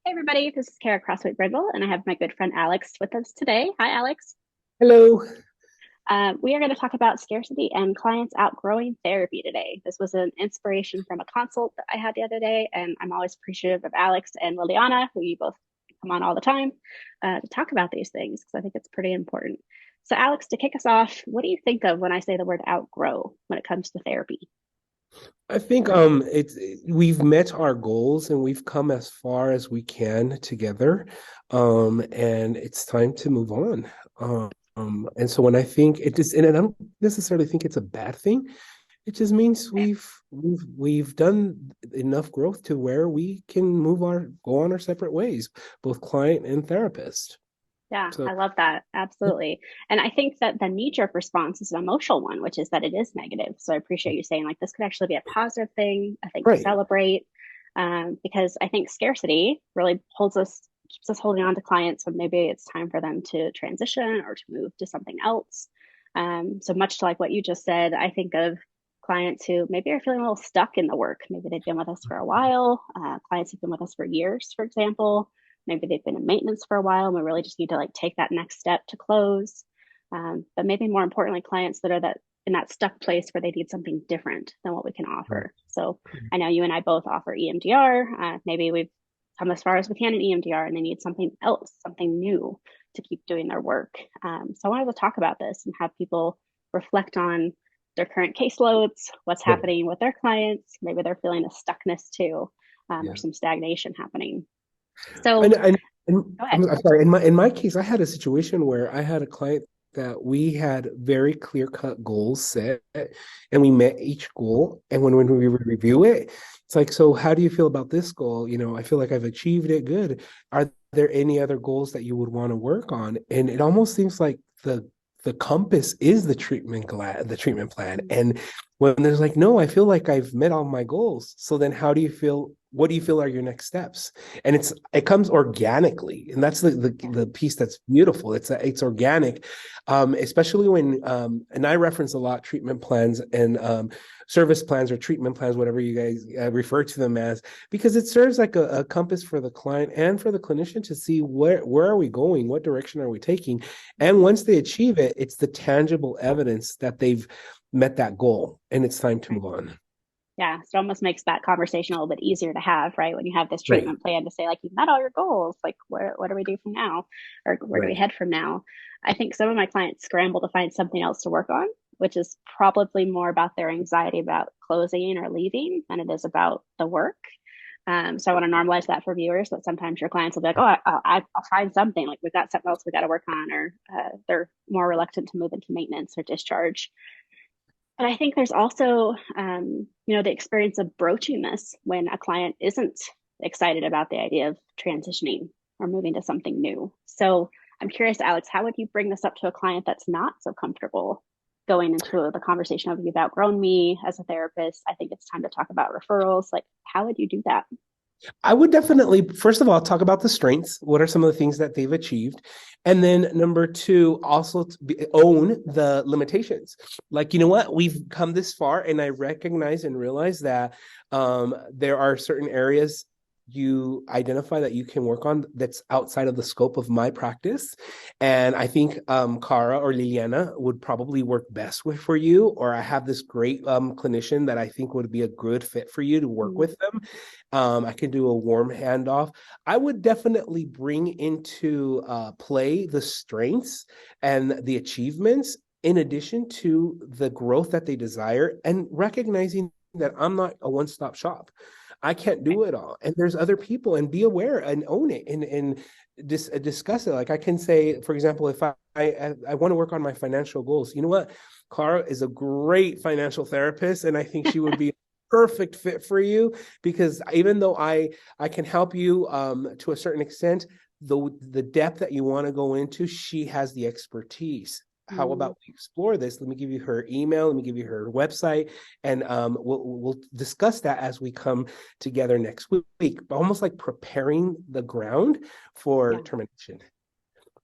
Hey everybody, this is Kara Crossway Brindle, and I have my good friend Alex with us today. Hi, Alex. Hello. We are going to talk about scarcity and clients outgrowing therapy today. This was an inspiration from a consult that I had the other day, and I'm always appreciative of Alex and Liliana, who you both come on all the time to talk about these things because I think it's pretty important. So, Alex, to kick us off, what do you think of when I say the word outgrow when it comes to therapy? I think we've met our goals and we've come as far as we can together. And it's time to move on. And so when I think it just and I don't necessarily think it's a bad thing. It just means we've done enough growth to where we can go on our separate ways, both client and therapist. Yeah, So I love that. Absolutely. And I think that the knee-jerk response is an emotional one, which is that it is negative. So I appreciate you saying like this could actually be a positive thing, a thing to right. celebrate. Because I think scarcity really keeps us holding on to clients when maybe it's time for them to transition or to move to something else. So much like what you just said, I think of clients who maybe are feeling a little stuck in the work. Maybe they've been with us for a while. Clients who've been with us for years, for example. Maybe they've been in maintenance for a while and we really just need to like take that next step to close. But maybe more importantly, clients that are that in that stuck place where they need something different than what we can Right. offer. So I know you and I both offer EMDR. Maybe we've come as far as we can in EMDR and they need something else, something new to keep doing their work. So I wanted to talk about this and have people reflect on their current caseloads, what's Right. happening with their clients. Maybe they're feeling a stuckness too, or Yeah. some stagnation happening. So And go ahead. I'm sorry. In my case, I had a situation where I had a client that we had very clear cut goals set, and we met each goal. And when we review it, it's like, so how do you feel about this goal? I feel like I've achieved it. Good. Are there any other goals that you would want to work on? And it almost seems like the compass is the treatment plan. And when there's like, no, I feel like I've met all my goals. So then how do you feel? What do you feel are your next steps? And it comes organically, and that's the piece that's beautiful. It's organic, especially when and I reference a lot treatment plans and service plans or treatment plans, whatever you guys refer to them as, because it serves like a compass for the client and for the clinician to see where are we going, what direction are we taking, and once they achieve it, it's the tangible evidence that they've met that goal, and it's time to Right. move on. Yeah, so it almost makes that conversation a little bit easier to have, right? When you have this Right, treatment plan to say, like, you've met all your goals, like, what do we do from now? Or where do we right, head from now? I think some of my clients scramble to find something else to work on, which is probably more about their anxiety about closing or leaving than it is about the work. So I want to normalize that for viewers that sometimes your clients will be like, oh, I'll find something. Like, we've got something else we got to work on, or they're more reluctant to move into maintenance or discharge. But I think there's also, the experience of broaching this when a client isn't excited about the idea of transitioning or moving to something new. So I'm curious, Alex, how would you bring this up to a client that's not so comfortable going into the conversation of you've outgrown me as a therapist? I think it's time to talk about referrals. Like, how would you do that? I would definitely, first of all, talk about the strengths. What are some of the things that they've achieved? And then number two, also own the limitations. Like, you know what? We've come this far, and I recognize and realize that there are certain areas you identify that you can work on that's outside of the scope of my practice. And I think Khara or Liliana would probably work best with for you, or I have this great clinician that I think would be a good fit for you to work Mm, with them. I can do a warm handoff. I would definitely bring into play the strengths and the achievements in addition to the growth that they desire, and recognizing that I'm not a one-stop shop. I can't right. do it all. And there's other people, and be aware and own it and discuss it. Like I can say, for example, if I want to work on my financial goals, you know what? Clara is a great financial therapist, and I think she would be a perfect fit for you, because even though I can help you to a certain extent, the depth that you want to go into, she has the expertise. How Mm, about we explore this? Let me give you her email. Let me give you her website, and we'll discuss that as we come together next week. Almost like preparing the ground for yeah. termination.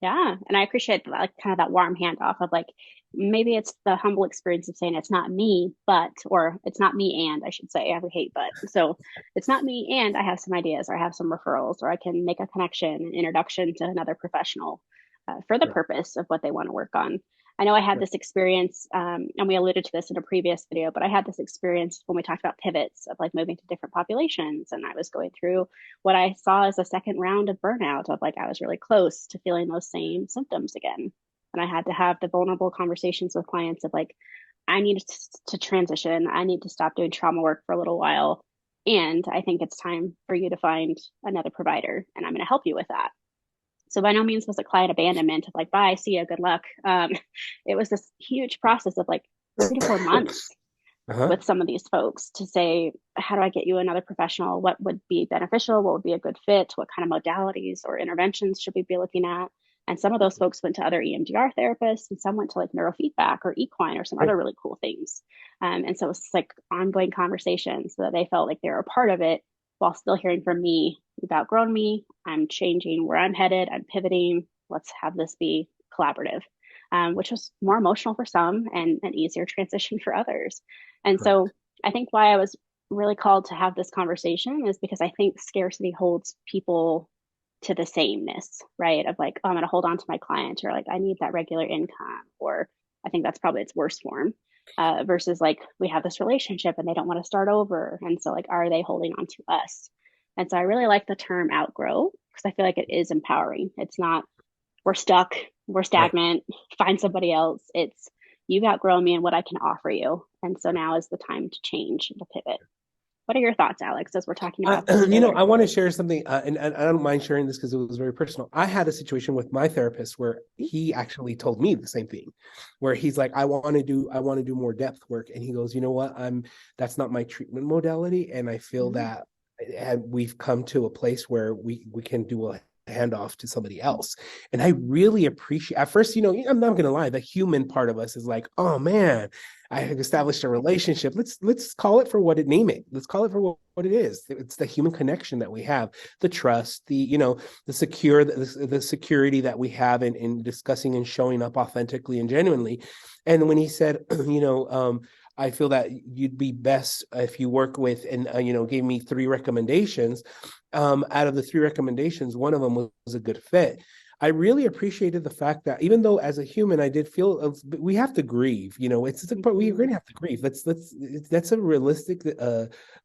Yeah. And I appreciate like kind of that warm handoff of like, maybe it's the humble experience of saying it's not me, but, or it's not me and I should say, I would hate but. So it's not me and I have some ideas or I have some referrals or I can make a connection, an introduction to another professional for the Right. purpose of what they want to work on. I know I had Right. this experience, and we alluded to this in a previous video, but I had this experience when we talked about pivots of like moving to different populations. And I was going through what I saw as a second round of burnout of like I was really close to feeling those same symptoms again. And I had to have the vulnerable conversations with clients of like, I need to transition. I need to stop doing trauma work for a little while. And I think it's time for you to find another provider, and I'm going to help you with that. So by no means was it client abandonment of like, bye, see ya, good luck. It was this huge process of like 3 to 4 months Uh-huh. with some of these folks to say, how do I get you another professional? What would be beneficial? What would be a good fit? What kind of modalities or interventions should we be looking at? And some of those folks went to other EMDR therapists, and some went to like neurofeedback or equine or some Right. other really cool things. And so it's like ongoing conversations so that they felt like they were a part of it while still hearing from me. You've outgrown me. I'm changing where I'm headed. I'm pivoting. Let's have this be collaborative, which was more emotional for some and an easier transition for others. And so Correct. I think why I was really called to have this conversation is because I think scarcity holds people to the sameness, right? Of like, oh, I'm going to hold on to my client, or like, I need that regular income, or I think that's probably its worst form. Versus like we have this relationship and they don't want to start over. And so like, are they holding on to us? And so I really like the term outgrow because I feel like it is empowering. It's not we're stuck, we're Right. stagnant, find somebody else. It's you've outgrown me and what I can offer you. And so now is the time to change and to pivot. What are your thoughts, Alex, as we're talking about this together? I want to share something, and I don't mind sharing this because it was very personal. I had a situation with my therapist where he actually told me the same thing, where he's like, I want to do more depth work, and he goes, you know what, that's not my treatment modality, and I feel Mm-hmm. that we've come to a place where we can do a handoff to somebody else. And I really appreciate at first, I'm not gonna lie, the human part of us is like, oh man, I have established a relationship. Let's call it for what it name it. Let's call it for what it is. It's the human connection that we have, the trust, the security that we have in discussing and showing up authentically and genuinely. And when he said, I feel that you'd be best if you work with, and gave me 3 recommendations. Out of the 3 recommendations, one of them was a good fit. I really appreciated the fact that even though as a human I did feel we have to grieve, we're Mm-hmm. going to have to grieve. That's a realistic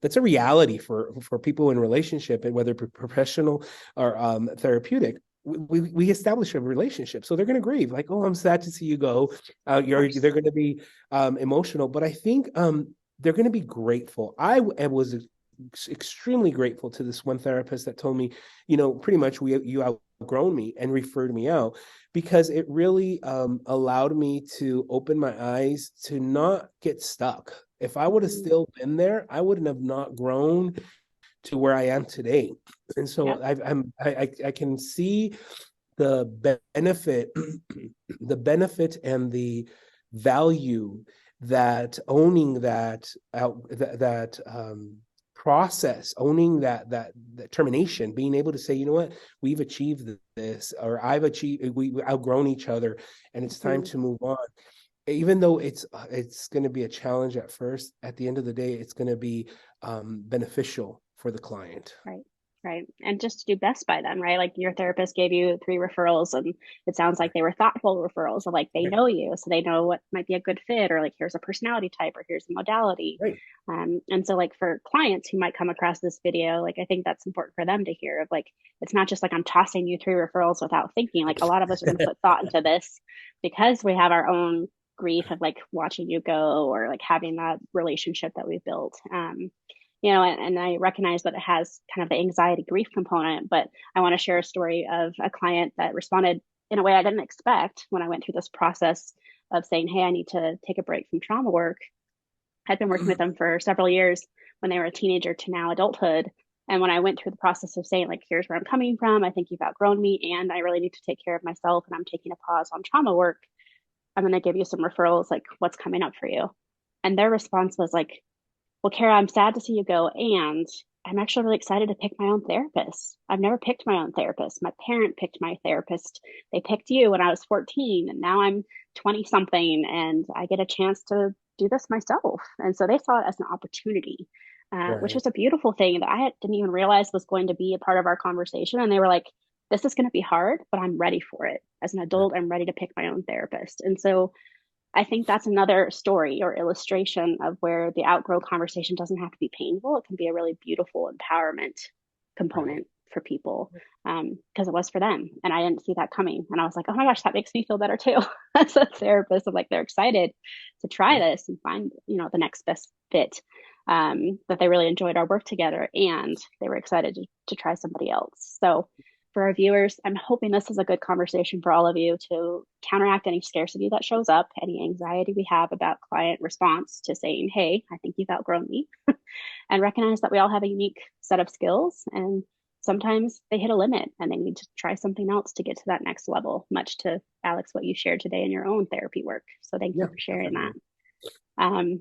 that's a reality for people in relationship, and whether professional or therapeutic. We establish a relationship, so they're going to grieve. Like, oh, I'm sad to see you go. Of They're course. going to be emotional, but I think they're going to be grateful. I was extremely grateful to this one therapist that told me, pretty much you outgrown me and referred me out, because it really allowed me to open my eyes to not get stuck. If I would have Mm-hmm. still been there, I wouldn't have not grown to where I am today. And so Yep. I can see the benefit, the benefit and the value that owning that process, owning that termination, being able to say, you know what, we've achieved this, or we've outgrown each other, and it's time Mm-hmm. to move on. Even though it's going to be a challenge at first, at the end of the day, it's going to be beneficial for the client. Right. Right. And just to do best by them, right? Like your therapist gave you 3 referrals, and it sounds like they were thoughtful referrals of like they Right. know you, so they know what might be a good fit, or like here's a personality type, or here's a modality. Right. And so like for clients who might come across this video, like I think that's important for them to hear of like it's not just like I'm tossing you 3 referrals without thinking. Like a lot of us are going to put thought into this because we have our own grief of like watching you go or like having that relationship that we've built. And I recognize that it has kind of the anxiety grief component, but I want to share a story of a client that responded in a way I didn't expect when I went through this process of saying, hey, I need to take a break from trauma work. I'd been working with them for several years when they were a teenager to now adulthood. And when I went through the process of saying, like, here's where I'm coming from, I think you've outgrown me and I really need to take care of myself and I'm taking a pause on trauma work. I'm going to give you some referrals, like, what's coming up for you? And their response was like, well, Khara, I'm sad to see you go. And I'm actually really excited to pick my own therapist. I've never picked my own therapist. My parent picked my therapist. They picked you when I was 14, and now I'm 20 something, and I get a chance to do this myself. And so they saw it as an opportunity, which Right. was a beautiful thing that didn't even realize was going to be a part of our conversation. And they were like, this is going to be hard, but I'm ready for it. As an Right. adult, I'm ready to pick my own therapist. And so I think that's another story or illustration of where the outgrow conversation doesn't have to be painful. It can be a really beautiful empowerment Right. component for people, because it was for them. And I didn't see that coming. And I was like, oh my gosh, that makes me feel better too. As a therapist, I'm like, they're excited to try Yeah. this and find, the next best fit. That they really enjoyed our work together and they were excited to try somebody else. So for our viewers, I'm hoping this is a good conversation for all of you to counteract any scarcity that shows up, any anxiety we have about client response to saying, hey, I think you've outgrown me, and recognize that we all have a unique set of skills. And sometimes they hit a limit and they need to try something else to get to that next level, much to Alex, what you shared today in your own therapy work. So thank you Yeah, for sharing that. definitely. Um,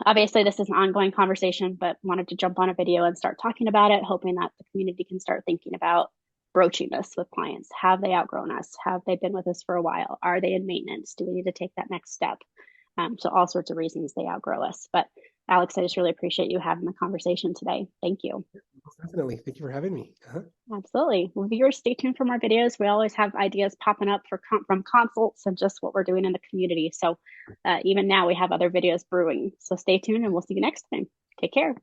Obviously, this is an ongoing conversation, but wanted to jump on a video and start talking about it, hoping that the community can start thinking about broaching this with clients. Have they outgrown us? Have they been with us for a while? Are they in maintenance? Do we need to take that next step? So all sorts of reasons they outgrow us. But Alex, I just really appreciate you having the conversation today. Thank you. Most definitely. Thank you for having me. Absolutely. Well, viewers, stay tuned for more videos. We always have ideas popping up from consults and just what we're doing in the community. So even now we have other videos brewing. So stay tuned and we'll see you next time. Take care.